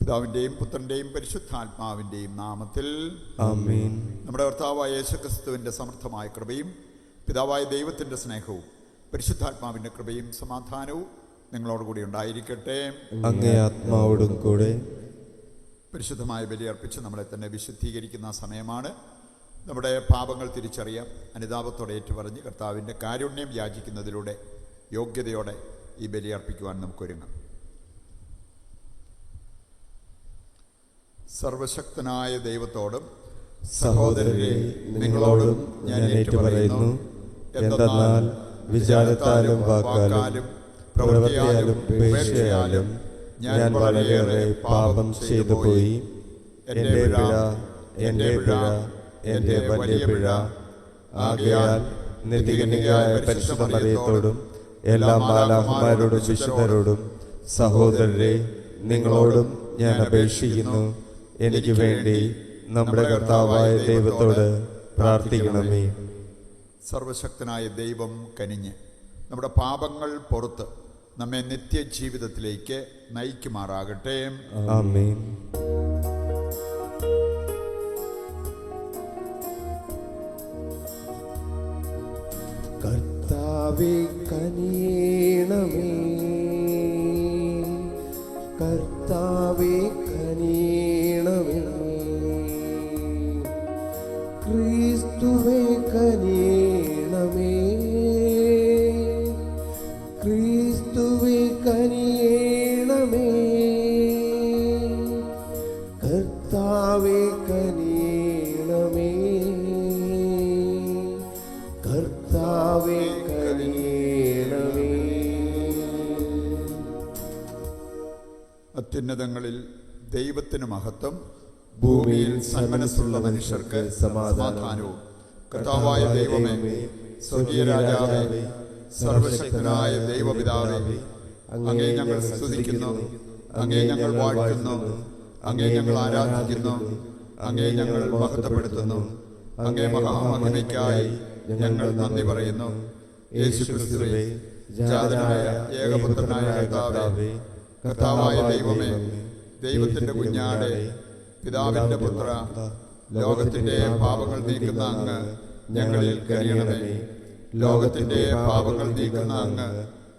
പിതാവിൻ്റെയും പുത്രൻ്റെയും പരിശുദ്ധാത്മാവിൻ്റെയും നാമത്തിൽ ആമേൻ. നമ്മുടെ കർത്താവായ യേശുക്രിസ്തുവിൻ്റെ സമർത്ഥമായ കൃപയും പിതാവായ ദൈവത്തിൻ്റെ സ്നേഹവും പരിശുദ്ധാത്മാവിൻ്റെ കൃപയും സമാധാനവും നിങ്ങളോടുകൂടി ഉണ്ടായിരിക്കട്ടെ. അങ്ങേ ആത്മാവോടും കൂടെ. പരിശുദ്ധമായ ബലിയർപ്പിച്ച് നമ്മളെ തന്നെ വിശുദ്ധീകരിക്കുന്ന സമയമാണ്. നമ്മുടെ പാപങ്ങൾ തിരിച്ചറിയാം, അനുതാപത്തോടെ ഏറ്റുപറഞ്ഞ് കർത്താവിൻ്റെ കാരുണ്യം യാചിക്കുന്നതിലൂടെ യോഗ്യതയോടെ ഈ ബലിയർപ്പിക്കുവാൻ നമുക്കൊരുങ്ങാം. സർവശക്തനായ ദൈവത്തോടും സഹോദരരെ, നിങ്ങളോടും ഞാൻ ഏറ്റുപറയുന്നു, എന്തെന്നാൽ വിചാരത്താലും വാക്കാലും പ്രവൃത്തിയാലും ഉപേക്ഷയാലും ഞാൻ വളരെയേറെ പാപം ചെയ്തു പോയി. എൻ്റെ പിഴ, എൻ്റെ പിഴ, എൻ്റെ വലിയ പിഴ. ആകയാൽ നിത്യകന്യകയായ പരിശുദ്ധ മറിയത്തോടും എല്ലാ മാലാഖമാരോടും വിശുദ്ധരോടും സഹോദരരെ, നിങ്ങളോടും ഞാൻ അപേക്ഷിക്കുന്നു, എനിക്ക് വേണ്ടി നമ്മുടെ കർത്താവായ ദൈവത്തോട് പ്രാർത്ഥിക്കണമേ. സർവശക്തനായ ദൈവം കനിഞ്ഞ് നമ്മുടെ പാപങ്ങൾ പുറത്ത് നമ്മെ നിത്യജീവിതത്തിലേക്ക് നയിക്കുമാറാകട്ടെ. ആമേൻ. കർത്താവേ കനിയണമേ, കർത്താവേ കനിയണമേ, ക്രിസ്തുവേ കനിയണമേ, ക്രിസ്തുവേ കനിയണമേ, കർത്താവേ കനിയണമേ, കർത്താവേ കനിയണമേ. അത്യുന്നതങ്ങളിൽ ദൈവത്തിന് മഹത്വം, ഭൂമിയിൽ സന്മനസ്സുള്ള മനുഷ്യർക്ക് സമാധാനവും. കർത്താവായ ദൈവമേ, സ്വർഗീയ രാജാവേ, സർവശക്തനായ ദൈവപിതാവേ, അങ്ങേ ഞങ്ങൾ സ്തുതിക്കുന്നു, അങ്ങേ ഞങ്ങൾ വാഴ്ത്തുന്നു, അങ്ങേ ഞങ്ങൾ ആരാധിക്കുന്നു, അങ്ങേ ഞങ്ങൾ മഹത്വപ്പെടുത്തുന്നു. അങ്ങേ മഹാമഹിമയ്ക്കായി ഞങ്ങൾ നന്ദി പറയുന്നു. യേശുക്രിസ്തുവേ, ജാതനായ ഏകപുത്രനായ കർത്താവേ, കർത്താവായ ദൈവമേ, ദൈവത്തിന്റെ കുഞ്ഞാടെ, പിതാവിന്റെ പുത്ര, ലോകത്തിന്റെ പാപങ്ങൾ നീക്കുന്ന അങ്ങ് ഞങ്ങളിൽ കനിയണമേ. ലോകത്തിന്റെ പാപങ്ങൾ നീക്കുന്ന അങ്ങ്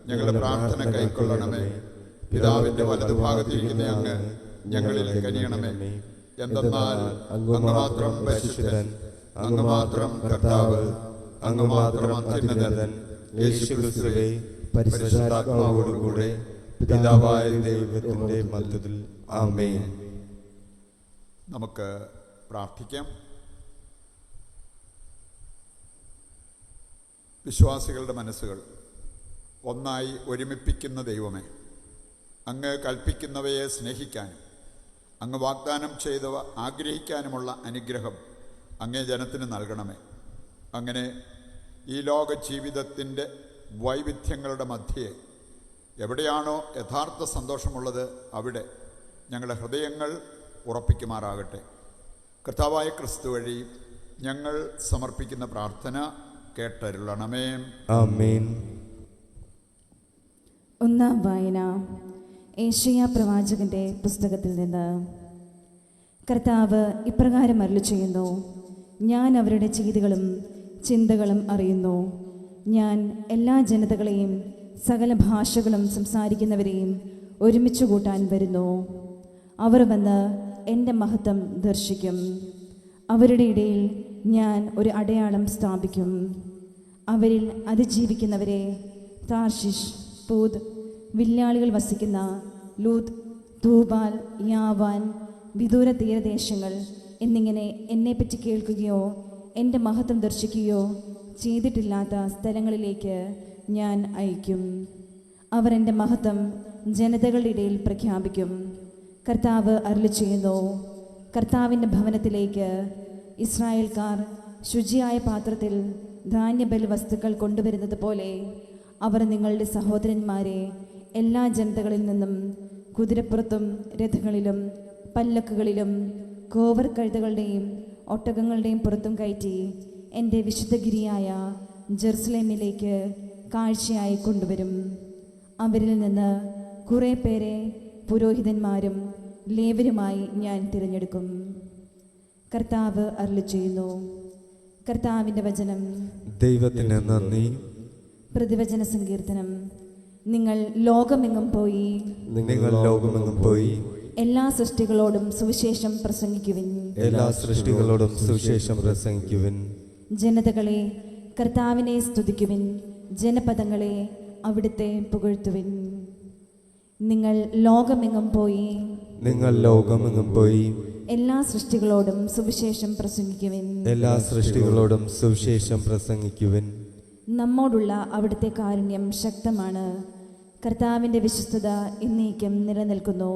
ഞങ്ങളുടെ പ്രാർത്ഥന കൈക്കൊള്ളണമേ. പിതാവിന്റെ വലതുഭാഗത്തിരിക്കുന്ന അങ്ങ് ഞങ്ങളിൽ കനിയണമേ. എന്തെന്നാൽ അങ്ങ് മാത്രം പരിശുദ്ധൻ, അങ്ങ് മാത്രം കർത്താവ്, അങ്ങ് മാത്രം അത്യുന്നതൻ. യേശുക്രിസ്തുവേ, പരിശുദ്ധാത്മാവോടുകൂടെ പിതാവായ ദൈവത്തിന്റെ മധ്യത്തിൽ. ആമേൻ. നമുക്ക് പ്രാർത്ഥിക്കാം. വിശ്വാസികളുടെ മനസ്സുകൾ ഒന്നായി ഒരുമിപ്പിക്കുന്ന ദൈവമേ, അങ്ങ് കൽപ്പിക്കുന്നവയെ സ്നേഹിക്കാനും അങ്ങ് വാഗ്ദാനം ചെയ്തവ ആഗ്രഹിക്കാനുമുള്ള അനുഗ്രഹം അങ്ങേ ജനത്തിന് നൽകണമേ. അങ്ങനെ ഈ ലോക ജീവിതത്തിൻ്റെ വൈവിധ്യങ്ങളുടെ മധ്യേ എവിടെയാണോ യഥാർത്ഥ സന്തോഷമുള്ളത് അവിടെ ഞങ്ങളുടെ ഹൃദയങ്ങൾ ഉറപ്പിക്കുമാറാകട്ടെ. കർത്താവായ ക്രിസ്തു വഴി ഞങ്ങൾ സമർപ്പിക്കുന്ന പ്രാർത്ഥന കേട്ടരുളണമേ. ആമേൻ. ഒന്നാം വായന ഏശയ്യാ പ്രവാചകന്റെ പുസ്തകത്തിൽ നിന്ന്. കർത്താവ് ഇപ്രകാരം അരുളിച്ചെയ്യുന്നു, ഞാൻ അവരുടെ ചെയ്തികളും ചിന്തകളും അറിയുന്നു. ഞാൻ എല്ലാ ജനതകളെയും സകല ഭാഷകളും സംസാരിക്കുന്നവരെയും ഒരുമിച്ച് കൂട്ടാൻ വരുന്നു. അവർ വന്ന് എൻ്റെ മഹത്വം ദർശിക്കും. അവരുടെ ഇടയിൽ ഞാൻ ഒരു അടയാളം സ്ഥാപിക്കും. അവരിൽ അതിജീവിക്കുന്നവരെ താർഷിഷ്, പൂത്, വില്ലാളികൾ വസിക്കുന്ന ലൂത്ത്, തൂബാൽ, യാവാൻ, വിദൂര തീരദേശങ്ങൾ എന്നിങ്ങനെ എന്നെപ്പറ്റി കേൾക്കുകയോ എൻ്റെ മഹത്വം ദർശിക്കുകയോ ചെയ്തിട്ടില്ലാത്ത സ്ഥലങ്ങളിലേക്ക് ഞാൻ അയക്കും. അവർ എൻ്റെ മഹത്വം ജനതകളുടെ ഇടയിൽ പ്രഖ്യാപിക്കും. കർത്താവ് അരുളിച്ചെയ്യുന്നു, കർത്താവിൻ്റെ ഭവനത്തിലേക്ക് ഇസ്രായേൽക്കാർ ശുചിയായ പാത്രത്തിൽ ധാന്യബലി വസ്തുക്കൾ കൊണ്ടുവരുന്നത് പോലെ അവർ നിങ്ങളുടെ സഹോദരന്മാരെ എല്ലാ ജനതകളിൽ നിന്നും കുതിരപ്പുറത്തും രഥങ്ങളിലും പല്ലക്കുകളിലും കോവർ കഴുതകളുടെയും ഒട്ടകങ്ങളുടെയും പുറത്തും കയറ്റി എൻ്റെ വിശുദ്ധഗിരിയായ ജെറുസലേമിലേക്ക് കാഴ്ചയായി കൊണ്ടുവരും. അവരിൽ നിന്ന് കുറേ പേരെ പുരോഹിതന്മാരും ലേവരുമായി ഞാൻ തിരഞ്ഞെടുക്കും. കർത്താവ് അരുളിച്ചെയ്യുന്നു. കർത്താവിൻ്റെ വചനം. ദൈവത്തിന് നന്ദി. പ്രതിവചന സങ്കീർത്തനം. നിങ്ങൾ ലോകമെങ്ങും പോയി നിങ്ങൾ ലോകമെങ്ങും പോയി എല്ലാ സൃഷ്ടികളോടും സുവിശേഷം പ്രസംഗിക്കുവിൻ. എല്ലാ സൃഷ്ടികളോടും സുവിശേഷം പ്രസംഗിക്കുവിൻ. ജനതകളെ, കർത്താവിനെ സ്തുതിക്കുവിൻ. ജനപദങ്ങളെ, അവിടുത്തെ പുകഴ്ത്തുവിൻ. നിങ്ങൾ ലോകമെങ്ങും പോയി നിങ്ങൾ ലോകമെങ്ങും പോയി എല്ലാ സൃഷ്ടികളോടും സുവിശേഷം പ്രസംഗിക്കുവിൻ. എല്ലാ സൃഷ്ടികളോടും സുവിശേഷം പ്രസംഗിക്കുവിൻ. നമ്മോടുള്ള അവിടുത്തെ കാരുണ്യം ശക്തമാണ്. കർത്താവിൻ്റെ വിശ്വസ്തത എന്നേക്കും നിലനിൽക്കുന്നു.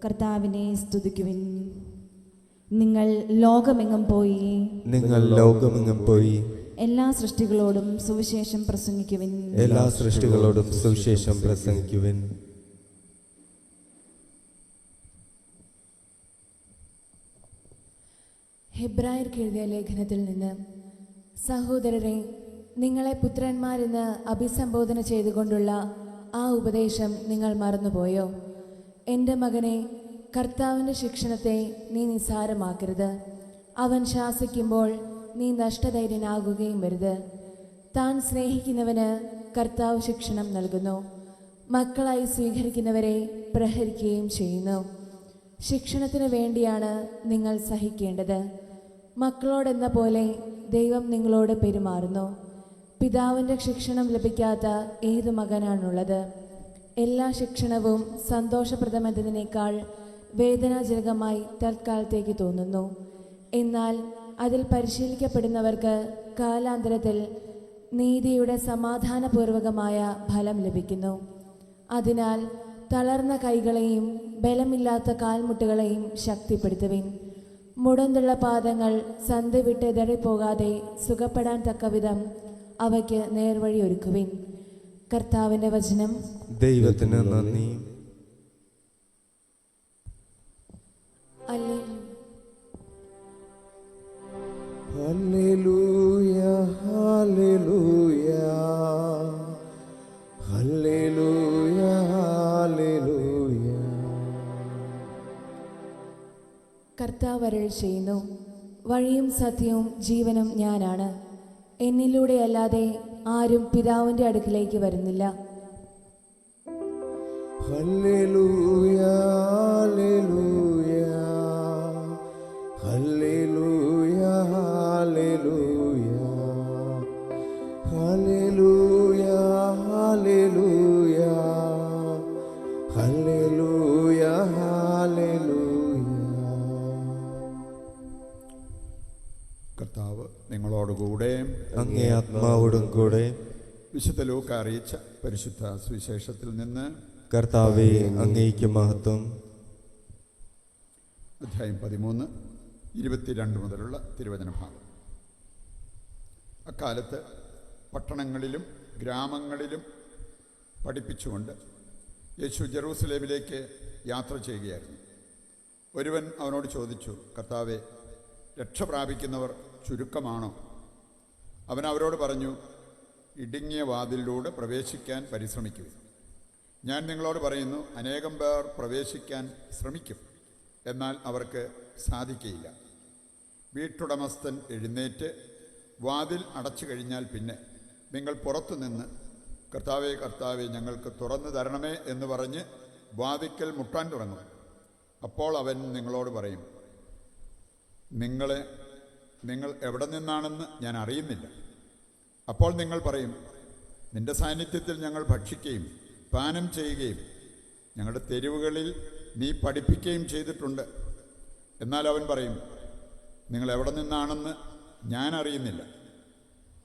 കർത്താവിനെ സ്തുതിക്കുവിൻ. നിങ്ങൾ ലോകമെങ്ങും പോയി നിങ്ങൾ ലോകമെങ്ങും പോയി എല്ലാ സൃഷ്ടികളോടും സുവിശേഷം പ്രസംഗിക്കുവിൻ. എല്ലാ സൃഷ്ടികളോടും സുവിശേഷം പ്രസംഗിക്കുവിൻ. ഹെബ്രായർക്ക് എഴുതിയ ലേഖനത്തിൽ നിന്ന്. സഹോദരരെ, നിങ്ങളെ പുത്രന്മാരെന്ന് അഭിസംബോധന ചെയ്തുകൊണ്ടുള്ള ആ ഉപദേശം നിങ്ങൾ മറന്നുപോയോ? എൻ്റെ മകനെ, കർത്താവിൻ്റെ ശിക്ഷണത്തെ നീ നിസ്സാരമാക്കരുത്. അവൻ ശാസിക്കുമ്പോൾ നീ നഷ്ടധൈര്യനാകുകയും വരുത്. താൻ സ്നേഹിക്കുന്നവന് കർത്താവ് ശിക്ഷണം നൽകുന്നു. മക്കളായി സ്വീകരിക്കുന്നവരെ പ്രഹരിക്കുകയും ചെയ്യുന്നു. ശിക്ഷണത്തിന് വേണ്ടിയാണ് നിങ്ങൾ സഹിക്കേണ്ടത്. മക്കളോടെന്ന പോലെ ദൈവം നിങ്ങളോട് പെരുമാറുന്നു. പിതാവിൻ്റെ ശിക്ഷണം ലഭിക്കാത്ത ഏതു മകനാണുള്ളത്? എല്ലാ ശിക്ഷണവും സന്തോഷപ്രദമെന്നതിനേക്കാൾ വേദനാജനകമായി തൽക്കാലത്തേക്ക് തോന്നുന്നു. എന്നാൽ അതിൽ പരിശീലിക്കപ്പെടുന്നവർക്ക് കാലാന്തരത്തിൽ നീതിയുടെ സമാധാനപൂർവകമായ ഫലം ലഭിക്കുന്നു. അതിനാൽ തളർന്ന കൈകളെയും ബലമില്ലാത്ത കാൽമുട്ടുകളെയും ശക്തിപ്പെടുത്തുവിൻ. മുടന്തുള്ള പാദങ്ങൾ സന്ധി വിട്ട് ഇടറിപ്പോകാതെ സുഖപ്പെടാൻ തക്കവിധം അവയ്ക്ക് നേർവഴി ഒരുക്കുവിൻ. കർത്താവിൻ്റെ വചനം. ദൈവത്തിന് നന്ദി. Hallelujah hallelujah hallelujah hallelujah. കർത്താവ് അരുൾ ചെയ്യുന്നു. വഴിയും സത്യവും ജീവനും ഞാനാണ്. എന്നിലൂടെയല്ലാതെ ആരും പിതാവിൻ്റെ അടുക്കിലേക്ക് വരുന്നില്ല. Hallelujah hallelujah hallelujah hallelujah hallelujah hallelujah hallelujah hallelujah. കർത്താവ് നിങ്ങളോടുകൂടെ അങ്ങേ ആത്മാവോടും കൂടെ. വിശുദ്ധ ലൂക്ക അറിയിച്ച പരിശുദ്ധ സുവിശേഷത്തിൽ നിന്ന്. കർത്താവേ, അങ്ങേയ്ക്ക് മഹത്വം. അധ്യായം 13, 22 മുതലുള്ള തിരുവചന ഭാഗം. അക്കാലത്ത് പട്ടണങ്ങളിലും ഗ്രാമങ്ങളിലും പഠിപ്പിച്ചുകൊണ്ട് യേശു ജെറൂസലേമിലേക്ക് യാത്ര ചെയ്യുകയായിരുന്നു. ഒരുവൻ അവനോട് ചോദിച്ചു, കർത്താവെ, രക്ഷ പ്രാപിക്കുന്നവർ ചുരുക്കമാണോ? അവൻ അവരോട് പറഞ്ഞു, ഇടുങ്ങിയ വാതിലിലൂടെ പ്രവേശിക്കാൻ പരിശ്രമിക്കുക. ഞാൻ നിങ്ങളോട് പറയുന്നു, അനേകം പേർ പ്രവേശിക്കാൻ ശ്രമിക്കും, എന്നാൽ അവർക്ക് സാധിക്കുകയില്ല. വീട്ടുടമസ്ഥൻ എഴുന്നേറ്റ് വാതിൽ അടച്ചു കഴിഞ്ഞാൽ പിന്നെ നിങ്ങൾ പുറത്തുനിന്ന് കർത്താവേ കർത്താവേ ഞങ്ങൾക്ക് തുറന്നു തരണമേ എന്ന് പറഞ്ഞ് വാതിക്കൽ മുട്ടാൻ തുടങ്ങും. അപ്പോൾ അവൻ നിങ്ങളോട് പറയും, നിങ്ങൾ എവിടെ നിന്നാണെന്ന് ഞാൻ അറിയുന്നില്ല. അപ്പോൾ നിങ്ങൾ പറയും, നിന്റെ സാന്നിധ്യത്തിൽ ഞങ്ങൾ ഭക്ഷിക്കുകയും പാനം ചെയ്യുകയും ഞങ്ങളുടെ തെരുവുകളിൽ നീ പഠിപ്പിക്കുകയും ചെയ്തിട്ടുണ്ട്. എന്നാൽ അവൻ പറയും, നിങ്ങൾ എവിടെ നിന്നാണെന്ന് ഞാൻ അറിയുന്നില്ല.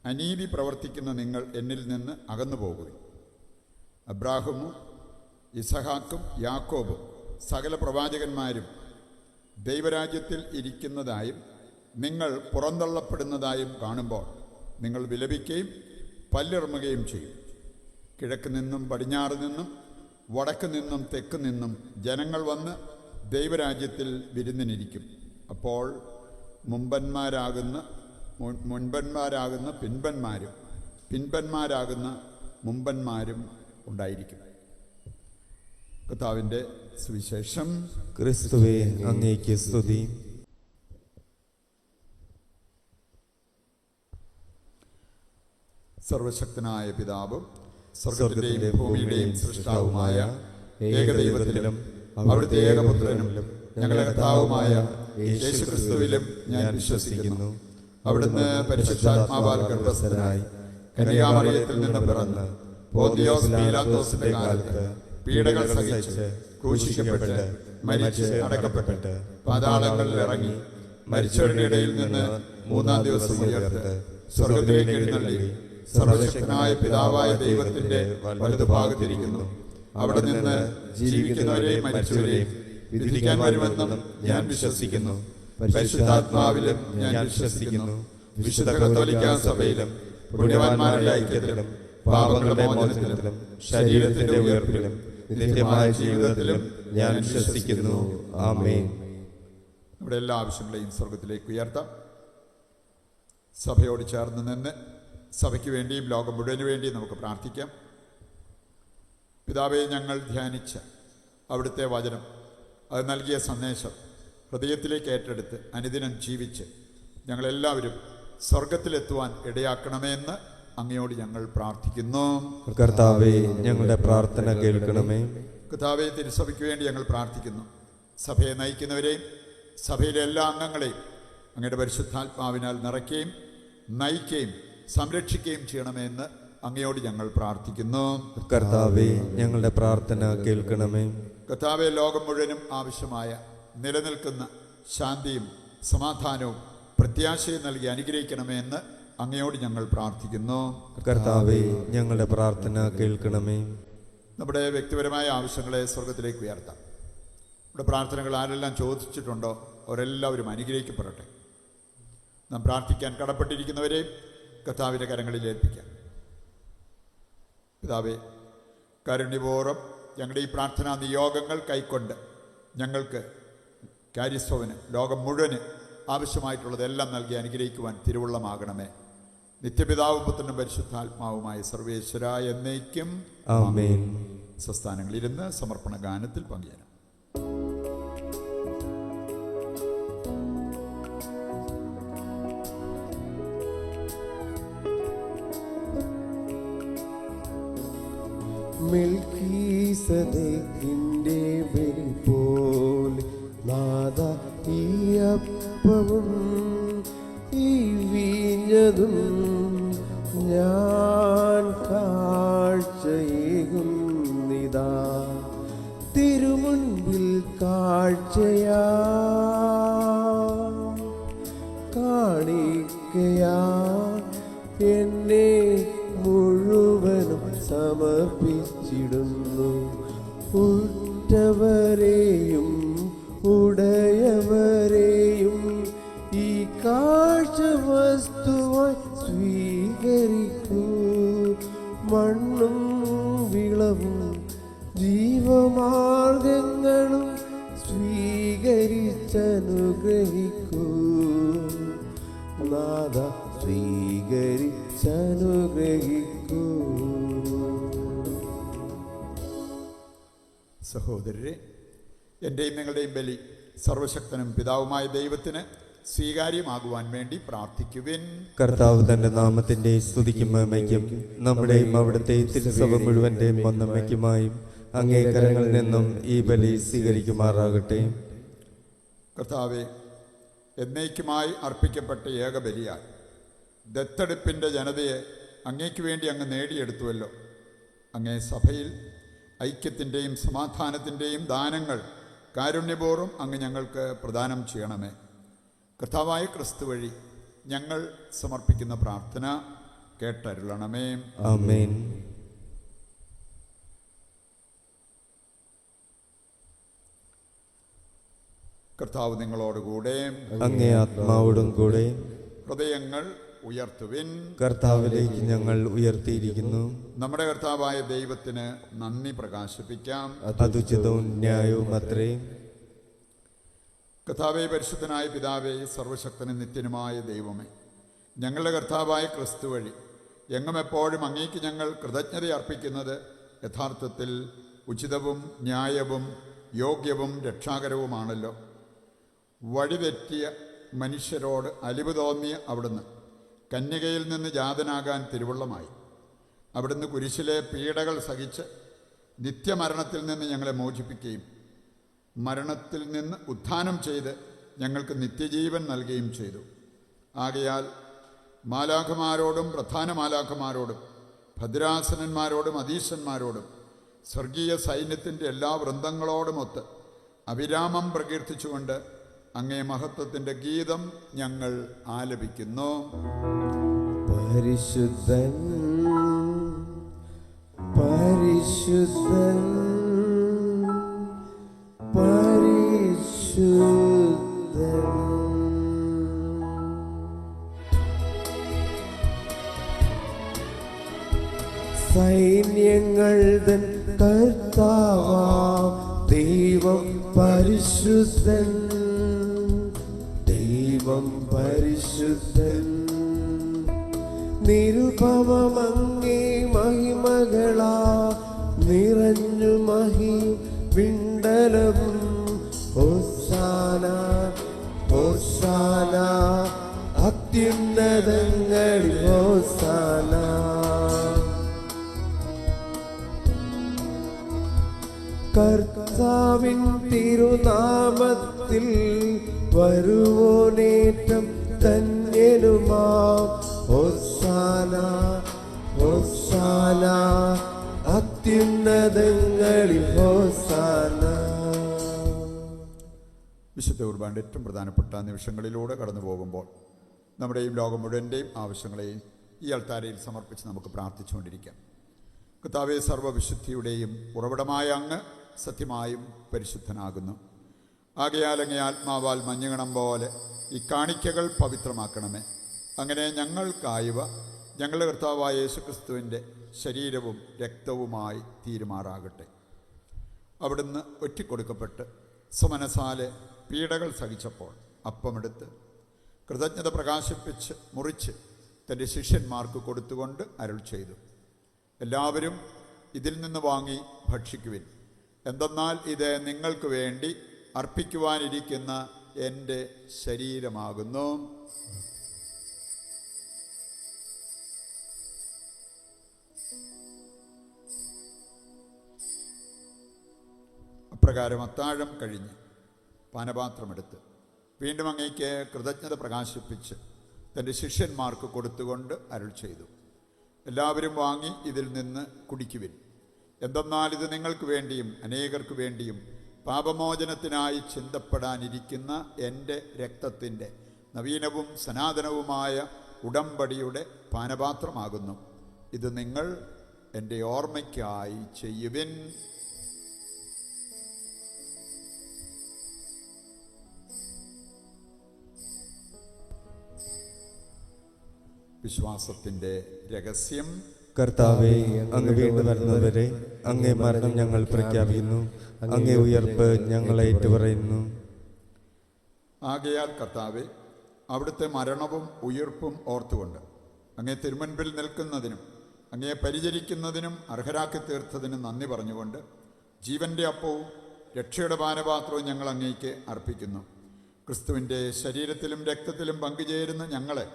അനീതി പ്രവർത്തിക്കുന്ന നിങ്ങൾ എന്നിൽ നിന്ന് അകന്നു പോകുക. അബ്രാഹമും ഇസഹാക്കും യാക്കോബും സകല പ്രവാചകന്മാരും ദൈവരാജ്യത്തിൽ ഇരിക്കുന്നതായും നിങ്ങൾ പുറന്തള്ളപ്പെടുന്നതായും കാണുമ്പോൾ നിങ്ങൾ വിലപിക്കുകയും പല്ലിറുമുകയും ചെയ്യും. കിഴക്ക് നിന്നും പടിഞ്ഞാറ് നിന്നും വടക്ക് നിന്നും തെക്ക് നിന്നും ജനങ്ങൾ വന്ന് ദൈവരാജ്യത്തിൽ വിരുന്നിനിരിക്കും. അപ്പോൾ മുൻപന്മാരാകുന്ന പിൻപന്മാരും പിൻപന്മാരാകുന്ന മുമ്പന്മാരും ഉണ്ടായിരിക്കും. കർത്താവിൻ്റെ സുവിശേഷം. ക്രിസ്തുവേ അങ്ങേക്ക് സ്തുതി. സർവശക്തനായ പിതാവും സ്വർഗത്തിന്റെയും ഭൂമിയുടെയും സൃഷ്ടാവുമായ ഏകദൈവത്തിലും അവിടുത്തെ ഏകപുത്രനും ഞങ്ങളുടെ കർത്താവുമായ യേശുക്രിസ്തുവിലും ഞാൻ വിശ്വസിക്കുന്നു. അവിടുന്ന് പരിശുദ്ധാത്മാവാൽ ഗർഭസ്ഥനായി കന്യാമറിയത്തിൽ നിന്ന് പിറന്ന് പോന്തിയോസ് പീലാത്തോസിന്റെ കാലത്ത് പീഡകൾ സഹിച്ച് ക്രൂശിക്കപ്പെട്ട് മരിച്ച് അടക്കപ്പെട്ട് പാതാളങ്ങളിൽ ഇറങ്ങി മരിച്ചവരുടെ ഇടയിൽ നിന്ന് മൂന്നാം ദിവസം ഉയർത്ത് സ്വർഗത്തിലേക്ക് എഴുന്നള്ളി സർവശക്തനായ പിതാവായ ദൈവത്തിന്റെ വലതുഭാഗത്തിരിക്കുന്നു. അവിടെ നിന്ന് ജീവിക്കുന്നവരെയും മരിച്ചവരെയും വിധിക്കാൻ വരുമെന്നും ഞാൻ വിശ്വസിക്കുന്നു. പരിശുദ്ധാത്മാവിലും ഞാൻ വിശ്വസിക്കുന്നു. വിശുദ്ധ കത്തോലിക്കാ സഭയിലും പുണ്യവാന്മാരുടെ ഐക്യത്തിലും പാപങ്ങളുടെ മോചനത്തിലും ശരീരത്തിന്റെ ഉയർപ്പിലും നിത്യമായ ജീവിതത്തിലും ഞാൻ വിശ്വസിക്കുന്നു. ആമേൻ. നമ്മുടെ എല്ലാ ആവശ്യങ്ങളെയും സ്വർഗത്തിലേക്ക് ഉയർത്താം. സഭയോട് ചേർന്ന് നിന്ന് സഭയ്ക്ക് വേണ്ടിയും ലോകം മുഴുവന് വേണ്ടിയും നമുക്ക് പ്രാർത്ഥിക്കാം. പിതാവേ, ഞങ്ങൾ ധ്യാനിച്ച അവിടുത്തെ വചനം, അത് നൽകിയ സന്ദേശം ഹൃദയത്തിലേക്ക് ഏറ്റെടുത്ത് അനുദിനം ജീവിച്ച് ഞങ്ങളെല്ലാവരും സ്വർഗത്തിലെത്തുവാൻ ഇടയാക്കണമേ എന്ന് അങ്ങയോട് ഞങ്ങൾ പ്രാർത്ഥിക്കുന്നു. കർത്താവേ, ഞങ്ങളുടെ പ്രാർത്ഥന കേൾക്കണമേ. കർത്താവേ, തിരുസഭയ്ക്ക് വേണ്ടി ഞങ്ങൾ പ്രാർത്ഥിക്കുന്നു. സഭയെ നയിക്കുന്നവരെയും സഭയിലെ എല്ലാ അംഗങ്ങളെയും അങ്ങയുടെ പരിശുദ്ധാത്മാവിനാൽ നിറയ്ക്കുകയും നയിക്കുകയും സംരക്ഷിക്കുകയും ചെയ്യണമേ എന്ന് അങ്ങയോട് ഞങ്ങൾ പ്രാർത്ഥിക്കുന്നു. കർത്താവേ, ഞങ്ങളുടെ പ്രാർത്ഥന കേൾക്കണമേ. കർത്താവെ, ലോകം മുഴുവനും ആവശ്യമായ നിലനിൽക്കുന്ന ശാന്തിയും സമാധാനവും പ്രത്യാശയും നൽകി അനുഗ്രഹിക്കണമേ എന്ന് അങ്ങയോട് ഞങ്ങൾ പ്രാർത്ഥിക്കുന്നു. കർത്താവേ, ഞങ്ങളുടെ പ്രാർത്ഥന കേൾക്കണമേ. നമ്മുടെ വ്യക്തിപരമായ ആവശ്യങ്ങളെ സ്വർഗത്തിലേക്ക് ഉയർത്താം. നമ്മുടെ പ്രാർത്ഥനകൾ ആരെല്ലാം ചോദിച്ചിട്ടുണ്ടോ അവരെല്ലാവരും അനുഗ്രഹിക്കപ്പെടട്ടെ. നാം പ്രാർത്ഥിക്കാൻ കടപ്പെട്ടിരിക്കുന്നവരെയും കർത്താവിൻ്റെ കരങ്ങളിൽ ഏൽപ്പിക്കാം. പിതാവേ, കാരുണ്യപൂർവ്വം ഞങ്ങളുടെ ഈ പ്രാർത്ഥനാ നിയോഗങ്ങൾ കൈക്കൊണ്ട് ഞങ്ങൾക്ക് കാര്യസ്ഥവന് ലോകം മുഴുവന് ആവശ്യമായിട്ടുള്ളതെല്ലാം നൽകി അനുഗ്രഹിക്കുവാൻ തിരുവുള്ളമാകണമേ. നിത്യപിതാവും പുത്രനും പരിശുദ്ധാത്മാവുമായ സർവേശ്വര എന്നേക്കും ആമേൻ. സ്വസ്ഥാനങ്ങളിരുന്ന് സമർപ്പണ ഗാനത്തിൽ പങ്കുചേരാം. മെൽക്കീസദേക്കിന്റെ ബലി പോലെ നാദ ഈ അപ്പവും ഈ വീഞ്ഞതും ഞാൻ കാഴ്ചയേകുന്നിതാ തിരുമുൻപിൽ കാഴ്ചയാ കാണിക്കയാ എന്നെ മുഴുവനും സമർപ്പിച്ചിടുന്നു. ഉറ്റവരെയും ഉടയവരെയും ഈ കാഴ്ച വസ്തുവായി സ്വീകരിക്കൂ. മണ്ണും വിളവും ജീവമാർഗങ്ങളും സ്വീകരിച്ചനുഗ്രഹിക്കൂ. നാഥ, സ്വീകരിച്ചനുഗ്രഹിക്കൂ. സഹോദരരെ, എൻ്റെയും നിങ്ങളുടെയും ബലി സർവശക്തനും പിതാവുമായ ദൈവത്തിന് സ്വീകാര്യമാകുവാൻ വേണ്ടി പ്രാർത്ഥിക്കുവിൻ. കർത്താവ് തന്റെ നാമത്തിന്റെ സ്തുതിക്കും മഹിമയ്ക്കും നമ്മുടെയും അവിടുത്തെ തിരുസഭ മുഴുവന്റെയും വന്നമയ്ക്കുമായും അങ്ങേ കരങ്ങളിൽ നിന്നും ഈ ബലി സ്വീകരിക്കുമാറാകട്ടെ. കർത്താവെ, എന്നേക്കുമായി അർപ്പിക്കപ്പെട്ട ഏകബലിയാൽ ദത്തെടുപ്പിൻ്റെ ജനതയെ അങ്ങേക്ക് വേണ്ടി അങ്ങ് നേടിയെടുത്തുവല്ലോ. അങ്ങേ സഭയിൽ ഐക്യത്തിൻ്റെയും സമാധാനത്തിൻ്റെയും ദാനങ്ങൾ കാരുണ്യപൂർവ്വം അങ്ങ് ഞങ്ങൾക്ക് പ്രദാനം ചെയ്യണമേ. കർത്താവായ ക്രിസ്തു വഴി ഞങ്ങൾ സമർപ്പിക്കുന്ന പ്രാർത്ഥന കേട്ടരുളണമേ. ആമേൻ. കർത്താവ് നിങ്ങളോടുകൂടെ, അങ്ങേ ആത്മാവോടും കൂടെ. ഹൃദയങ്ങൾ ഉയർത്തുവിൻ. കർത്താവിലേക്ക് ഞങ്ങൾ ഉയർത്തിയിരിക്കുന്നു. നമ്മുടെ കർത്താവായ ദൈവത്തിന് നന്ദി പ്രകാശിപ്പിക്കാം. അതുചിതവും ന്യായവും അത്രേ. കർത്താവേ, പരിശുദ്ധനായ പിതാവേ, സർവശക്തനും നിത്യനുമായ ദൈവമേ, ഞങ്ങളുടെ കർത്താവായ ക്രിസ്തു വഴി എങ്ങും എപ്പോഴും അങ്ങേക്ക് ഞങ്ങൾ കൃതജ്ഞത അർപ്പിക്കുന്നത് യഥാർത്ഥത്തിൽ ഉചിതവും ന്യായവും യോഗ്യവും രക്ഷാകരവുമാണല്ലോ. വഴിതെറ്റിയ മനുഷ്യരോട് അലിവ് തോന്നിയ അവിടുന്ന് കന്യകയിൽ നിന്ന് ജാതനാകാൻ തിരുവുള്ളമായി. അവിടുന്ന് കുരിശിലെ പീഡകൾ സഹിച്ച് നിത്യമരണത്തിൽ നിന്ന് ഞങ്ങളെ മോചിപ്പിക്കുകയും മരണത്തിൽ നിന്ന് ഉത്ഥാനം ചെയ്ത് ഞങ്ങൾക്ക് നിത്യജീവൻ നൽകുകയും ചെയ്തു. ആകയാൽ മാലാഖമാരോടും പ്രധാന മാലാഖമാരോടും ഭദ്രാസനന്മാരോടും അധീശന്മാരോടും സ്വർഗീയ സൈന്യത്തിൻ്റെ എല്ലാ വൃന്ദങ്ങളോടുമൊത്ത് അവിരാമം പ്രകീർത്തിച്ചുകൊണ്ട് അങ്ങേ മഹത്വത്തിൻ്റെ ഗീതം ഞങ്ങൾ ആലപിക്കുന്നു. പരിശുദ്ധൻ പരിശുദ്ധൻ പരിശുദ്ധൻ. സൈന്യങ്ങൾ തൻ കർത്താവാം ദൈവം പരിശുദ്ധൻ, ദൈവം പരിശുദ്ധൻ. നിരുപമങ്ങേ മഹിമകളാ നിറഞ്ഞു മഹിയും വിണ്ടലവും. ഹോസാന ഹോസാന അത്യുന്നതങ്ങളിൽ ഹോസാന. കർത്താവിൻ തിരുനാമത്തിൽ വരുവോനേറ്റം ധന്യനുമാം. ഹോസാന ഹോസാന അത്യുന്നതങ്ങളിൽ ഹോസാന. വിശുദ്ധ കുർബാനയുടെ ഏറ്റവും പ്രധാനപ്പെട്ട നിമിഷങ്ങളിലൂടെ കടന്നു പോകുമ്പോൾ നമ്മുടെയും ലോകം മുഴുവൻ്റെയും ആവശ്യങ്ങളെയും ഈ അൾത്താരയിൽ സമർപ്പിച്ച് നമുക്ക് പ്രാർത്ഥിച്ചുകൊണ്ടിരിക്കാം. കർത്താവേ, സർവ്വവിശുദ്ധിയുടെയും ഉറവിടമായ അങ്ങ് സത്യമായും പരിശുദ്ധനാകുന്നു. ആകയാൽ അങ്ങേ ആത്മാവാൽ മഞ്ഞുകണം പോലെ ഈ കാണിക്കകൾ പവിത്രമാക്കണമേ. അങ്ങനെ ഞങ്ങൾക്കായവ ഞങ്ങളുടെ കർത്താവായ യേശുക്രിസ്തുവിൻ്റെ ശരീരവും രക്തവുമായി തീരുമാറാകട്ടെ. അവിടുന്ന് ഒറ്റിക്കൊടുക്കപ്പെട്ട് സ്വമനസാലെ പീഡകൾ സഹിച്ചപ്പോൾ അപ്പമെടുത്ത് കൃതജ്ഞത പ്രകാശിപ്പിച്ച് മുറിച്ച് തൻ്റെ ശിഷ്യന്മാർക്ക് കൊടുത്തുകൊണ്ട് അരുൾ ചെയ്തു, എല്ലാവരും ഇതിൽ നിന്ന് വാങ്ങി ഭക്ഷിക്കുവിൻ. എന്തെന്നാൽ ഇത് നിങ്ങൾക്ക് വേണ്ടി അർപ്പിക്കുവാനിരിക്കുന്ന എൻ്റെ ശരീരമാകുന്നു. അപ്രകാരം അത്താഴം കഴിഞ്ഞ് പാനപാത്രമെടുത്ത് വീണ്ടും അങ്ങേക്ക് കൃതജ്ഞത പ്രകാശിപ്പിച്ച് തൻ്റെ ശിഷ്യന്മാർക്ക് കൊടുത്തുകൊണ്ട് അരുൾ ചെയ്തു, എല്ലാവരും വാങ്ങി ഇതിൽ നിന്ന് കുടിക്കുവിൻ. എന്തെന്നാൽ ഇത് നിങ്ങൾക്ക് വേണ്ടിയും അനേകർക്ക് വേണ്ടിയും പാപമോചനത്തിനായി ചിന്തപ്പെടാനിരിക്കുന്ന എൻ്റെ രക്തത്തിൻ്റെ നവീനവും സനാതനവുമായ ഉടമ്പടിയുടെ പാനപാത്രമാകുന്നു. ഇത് നിങ്ങൾ എൻ്റെ ഓർമ്മയ്ക്കായി ചെയ്യുവിൻ. വിശ്വാസത്തിൻ്റെ രഹസ്യം. കർത്താവേ, അങ്ങ് വീണ്ടും വരുന്നവരെ അങ്ങേ മരണം ഞങ്ങൾ പ്രഖ്യാപിക്കുന്നു, അങ്ങേ ഉയർപ്പ് ഞങ്ങൾ ഏറ്റുപറയുന്നു. ആകയാൽ കർത്താവേ, അവിടുത്തെ മരണവും ഉയർപ്പും ഓർത്തുകൊണ്ട് അങ്ങേ തിരുമുൻപിൽ നിൽക്കുന്നതിനും അങ്ങയെ പരിചരിക്കുന്നതിനും അർഹരാക്കി തീർത്തതിനും നന്ദി പറഞ്ഞുകൊണ്ട് ജീവൻ്റെ അപ്പവും രക്ഷയുടെ പാനപാത്രവും ഞങ്ങൾ അങ്ങേക്ക് അർപ്പിക്കുന്നു. ക്രിസ്തുവിൻ്റെ ശരീരത്തിലും രക്തത്തിലും പങ്കുചേരുന്ന ഞങ്ങളെ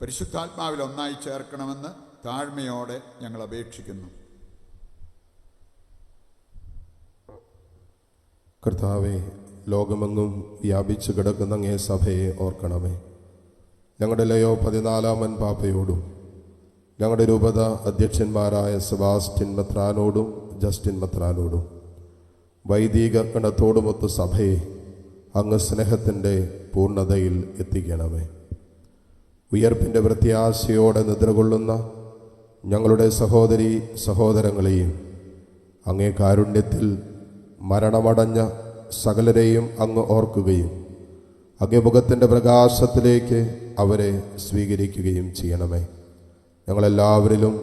പരിശുദ്ധാത്മാവിൽ ഒന്നായി ചേർക്കണമെന്ന് താഴ്മയോടെ ഞങ്ങൾ അപേക്ഷിക്കുന്നു. കർത്താവെ, ലോകമെങ്ങും വ്യാപിച്ചു കിടക്കുന്ന അങ്ങേ സഭയെ ഓർക്കണമേ. ഞങ്ങളുടെ ലയോ 14 പാപ്പയോടും ഞങ്ങളുടെ രൂപത അധ്യക്ഷന്മാരായ സെബാസ്റ്റ്യൻ മെത്രാനോടും ജസ്റ്റിൻ മെത്രാനോടും വൈദിക ഗണത്തോടുമൊത്ത് സഭയെ അങ്ങ് സ്നേഹത്തിൻ്റെ പൂർണ്ണതയിൽ എത്തിക്കണമേ. ഉയർപ്പിൻ്റെ പ്രത്യാശയോടെ നിദ്രകൊള്ളുന്ന ഞങ്ങളുടെ സഹോദരീ സഹോദരങ്ങളെയും അങ്ങേ കാരുണ്യത്തിൽ മരണമടഞ്ഞ സകലരെയും അങ്ങ് ഓർക്കുകയും അങ്ങേ മുഖത്തിൻ്റെ പ്രകാശത്തിലേക്ക് അവരെ സ്വീകരിക്കുകയും ചെയ്യണമേ. ഞങ്ങളെല്ലാവരിലും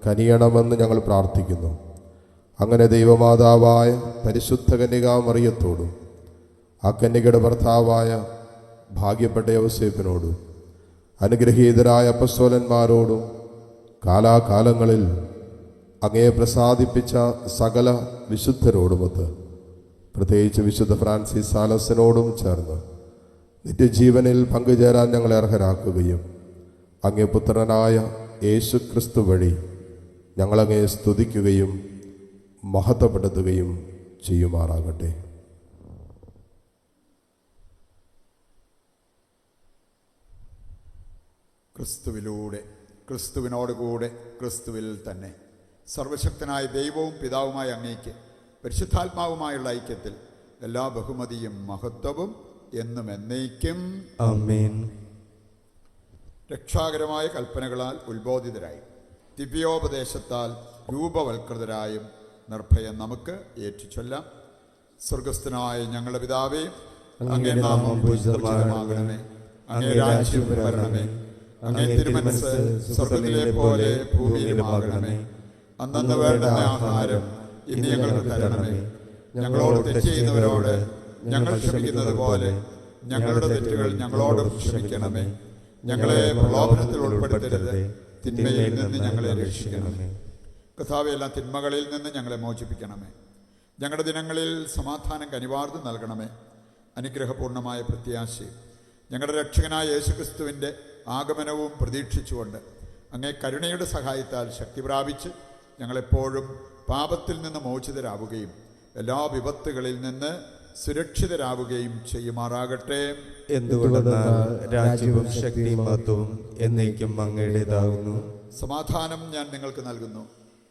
കനിയണമെന്ന് ഞങ്ങൾ പ്രാർത്ഥിക്കുന്നു. അങ്ങനെ ദൈവമാതാവായ പരിശുദ്ധ കന്യകാമറിയത്തോടും ആ കന്യകയുടെ ഭർത്താവായ ഭാഗ്യപ്പെട്ട യോസേപ്പിനോടും അനുഗ്രഹീതരായ അപ്പസ്തോലന്മാരോടും കാലാകാലങ്ങളിൽ അങ്ങയെ പ്രസാദിപ്പിച്ച സകല വിശുദ്ധരോടുമൊത്ത് പ്രത്യേകിച്ച് വിശുദ്ധ ഫ്രാൻസിസ് സാലസിനോടും ചേർന്ന് നിത്യജീവനിൽ പങ്കുചേരാൻ ഞങ്ങളെ അർഹരാക്കുകയും അങ്ങേ പുത്രനായ യേശു ക്രിസ്തു വഴി ഞങ്ങളങ്ങയെ സ്തുതിക്കുകയും മഹത്വപ്പെടുത്തുകയും ചെയ്യുമാറാകട്ടെ. ക്രിസ്തുവിലൂടെ, ക്രിസ്തുവിനോടുകൂടെ, ക്രിസ്തുവിൽ തന്നെ സർവശക്തനായ ദൈവവും പിതാവുമായ അങ്ങേക്ക് പരിശുദ്ധാത്മാവുമായുള്ള ഐക്യത്തിൽ എല്ലാ ബഹുമതിയും മഹത്വവും എന്നും എന്നേക്കും ആമേൻ. രക്ഷാകരമായ കൽപ്പനകളാൽ ഉത്ബോധിതരായി ദിവ്യോപദേശത്താൽ രൂപവൽകൃതരായും നിർഭയം നമുക്ക് ഏറ്റുചൊല്ലാം. സ്വർഗസ്ഥനായ ഞങ്ങളുടെ പിതാവേ, അങ്ങേ നാമം പൂജിതമാകണമേ, അങ്ങേ രാജ്യം വരണമേ, അങ്ങേ തിരുമനസ്സ് സ്വർഗത്തിലെ പോലെ ഭൂമിയിലുമാകണമേ. അന്നന്ന് വേണ്ടുന്ന ആഹാരം ഇന്ന് ഞങ്ങൾക്ക് തരണമേ. ഞങ്ങളോട് തെറ്റ് ചെയ്യുന്നവരോട് ഞങ്ങൾ ക്ഷമിക്കുന്നത് പോലെ ഞങ്ങളുടെ തെറ്റുകൾ ഞങ്ങളോടും ക്ഷമിക്കണമേ. ഞങ്ങളെ പ്രലോഭനത്തിൽ ഉൾപ്പെടുത്തരുത്, തിന്മയിൽ നിന്ന് ഞങ്ങളെ രക്ഷിക്കണമേ. കർത്താവേ, എല്ലാ തിന്മകളിൽ നിന്ന് ഞങ്ങളെ മോചിപ്പിക്കണമേ. ഞങ്ങളുടെ ദിനങ്ങളിൽ സമാധാനം കനിവാർന്ന് നൽകണമേ. അനുഗ്രഹപൂർണമായ പ്രത്യാശയും ഞങ്ങളുടെ രക്ഷകനായ യേശുക്രിസ്തുവിൻ്റെ ആഗമനവും പ്രതീക്ഷിച്ചുകൊണ്ട് അങ്ങേ കരുണയുടെ സഹായത്താൽ ശക്തി പ്രാപിച്ച് ഞങ്ങളെപ്പോഴും പാപത്തിൽ നിന്ന് മോചിതരാവുകയും എല്ലാ വിപത്തുകളിൽ നിന്ന് സുരക്ഷിതരാവുകയും ചെയ്യുമാറാകട്ടെ. എന്തുകൊണ്ടെന്നാൽ രാജ്യവും ശക്തിയും മഹത്വവും എന്നേക്കും അങ്ങയുടേതാകുന്നു. സമാധാനം ഞാൻ നിങ്ങൾക്ക് നൽകുന്നു,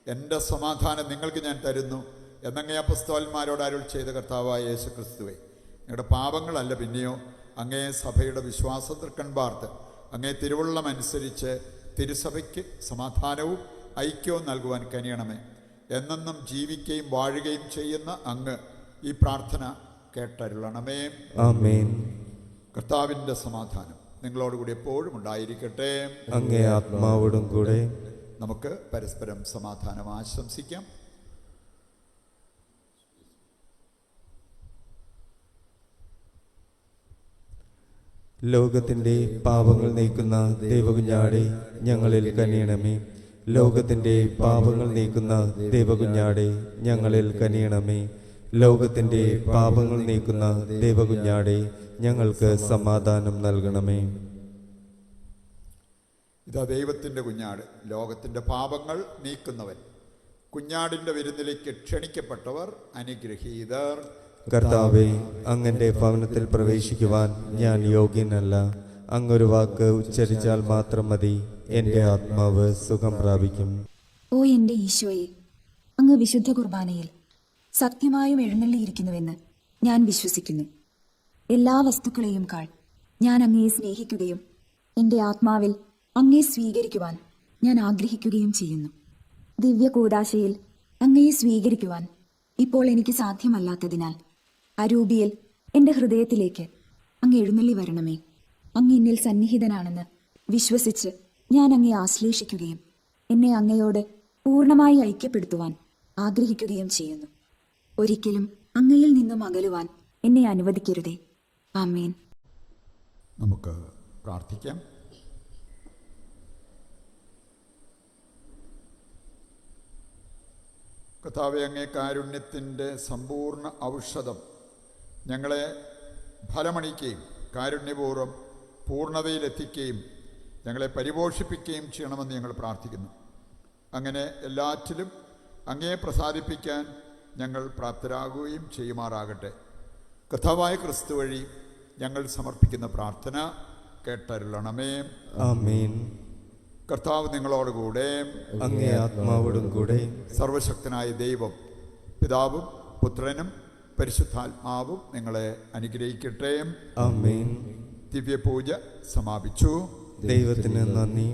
എൻ്റെ സമാധാനം നിങ്ങൾക്ക് ഞാൻ തരുന്നു എന്നങ്ങേ അപ്പസ്തോലന്മാരോട് അരുൾ ചെയ്ത കർത്താവായ യേശു ക്രിസ്തുവേ, ഞങ്ങളുടെ പാപങ്ങളല്ല പിന്നെയോ അങ്ങേ സഭയുടെ വിശ്വാസ തൃക്കൺ പാർത്ത് അങ്ങേ തിരുവുള്ളമനുസരിച്ച് തിരുസഭയ്ക്ക് സമാധാനവും ഐക്യവും നൽകുവാൻ കനിയണമേ. എന്നെന്നും ജീവിക്കുകയും വാഴുകയും ചെയ്യുന്ന അങ്ങ് ഈ പ്രാർത്ഥന കേട്ടരുളണമേ. ആമേൻ. കർത്താവിൻ്റെ സമാധാനം നിങ്ങളോടുകൂടി എപ്പോഴും ഉണ്ടായിരിക്കട്ടെ. അങ്ങേ ആത്മാവോടും കൂടെ. നമുക്ക് പരസ്പരം സമാധാനം ആശംസിക്കാം. ലോകത്തിന്റെ പാപങ്ങൾ നീക്കുന്ന ദൈവകുഞ്ഞാടെ ഞങ്ങളിൽ കനിയണമേ. ലോകത്തിന്റെ പാപങ്ങൾ നീക്കുന്ന ദൈവകുഞ്ഞാടെ ഞങ്ങളിൽ കനിയണമേ. ലോകത്തിന്റെ പാപങ്ങൾ നീക്കുന്ന ദൈവകുഞ്ഞാടെ ഞങ്ങൾക്ക് സമാധാനം നൽകണമേ. ഇതാ ദൈവത്തിൻ്റെ കുഞ്ഞാട്, ലോകത്തിൻ്റെ പാപങ്ങൾ നീക്കുന്നവൻ. കുഞ്ഞാടിൻ്റെ വിരുന്നിലേക്ക് ക്ഷണിക്കപ്പെട്ടവർ അനുഗ്രഹീതർ. കർത്താവേ, അങ്ങന്റെ ഭവനത്തിൽ പ്രവേശിക്കുവാൻ ഞാൻ യോഗ്യനല്ല. അങ്ങൊരു വാക്ക് ഉച്ചരിച്ചാൽ മാത്രം മതി, എൻ്റെ ആത്മാവ് സുഖം പ്രാപിക്കും. ഓ എൻ്റെ ഈശോയെ, അങ്ങ് വിശുദ്ധ കുർബാനയിൽ സത്യമായും എഴുന്നള്ളിയിരിക്കുന്നുവെന്ന് ഞാൻ വിശ്വസിക്കുന്നു. എല്ലാ വസ്തുക്കളെയും കാൾ ഞാൻ അങ്ങയെ സ്നേഹിക്കുകയും എൻ്റെ ആത്മാവിൽ അങ്ങയെ സ്വീകരിക്കുവാൻ ഞാൻ ആഗ്രഹിക്കുകയും ചെയ്യുന്നു. ദിവ്യ കൂദാശയിൽ അങ്ങയെ സ്വീകരിക്കുവാൻ ഇപ്പോൾ എനിക്ക് സാധ്യമല്ലാത്തതിനാൽ അരൂപിയിൽ എൻ്റെ ഹൃദയത്തിലേക്ക് അങ്ങ് എഴുന്നള്ളി വരണമേ. അങ്ങ് എന്നിൽ സന്നിഹിതനാണെന്ന് വിശ്വസിച്ച് ഞാൻ അങ്ങയെ ആശ്ലേഷിക്കുകയും എന്നെ അങ്ങയോട് പൂർണ്ണമായി ഐക്യപ്പെടുത്തുവാൻ ആഗ്രഹിക്കുകയും ചെയ്യുന്നു. ഒരിക്കലും അങ്ങയിൽ നിന്നും അകലുവാൻ എന്നെ അനുവദിക്കരുതേ. ആമേൻ. നമുക്ക് പ്രാർത്ഥിക്കാം. കർത്താവേ, അങ്ങേ കാരുണ്യത്തിൻ്റെ സമ്പൂർണ്ണ ഔഷധം ഞങ്ങളെ ഫലമണിക്കുകയും കാരുണ്യപൂർവ്വം പൂർണ്ണതയിലെത്തിക്കുകയും ഞങ്ങളെ പരിപോഷിപ്പിക്കുകയും ചെയ്യണമെന്ന് ഞങ്ങൾ പ്രാർത്ഥിക്കുന്നു. അങ്ങനെ എല്ലാറ്റിലും അങ്ങയെ പ്രസാദിപ്പിക്കാൻ ഞങ്ങൾ പ്രാപ്തരാകുകയും ചെയ്യുമാറാകട്ടെ. കർത്താവായ ക്രിസ്തു വഴി ഞങ്ങൾ സമർപ്പിക്കുന്ന പ്രാർത്ഥന കേട്ടരുളണമേ. ആമേൻ. കർത്താവ് നിങ്ങളോടുകൂടെ, അങ്ങേ ആത്മാവോടും കൂടെ. സർവശക്തനായ ദൈവം പിതാവും പുത്രനും പരിശുദ്ധാത്മാവും നിങ്ങളെ അനുഗ്രഹിക്കട്ടെ. ആമേൻ. ദിവ്യപൂജ സമാപിച്ചു. ദൈവത്തിന് നന്ദി.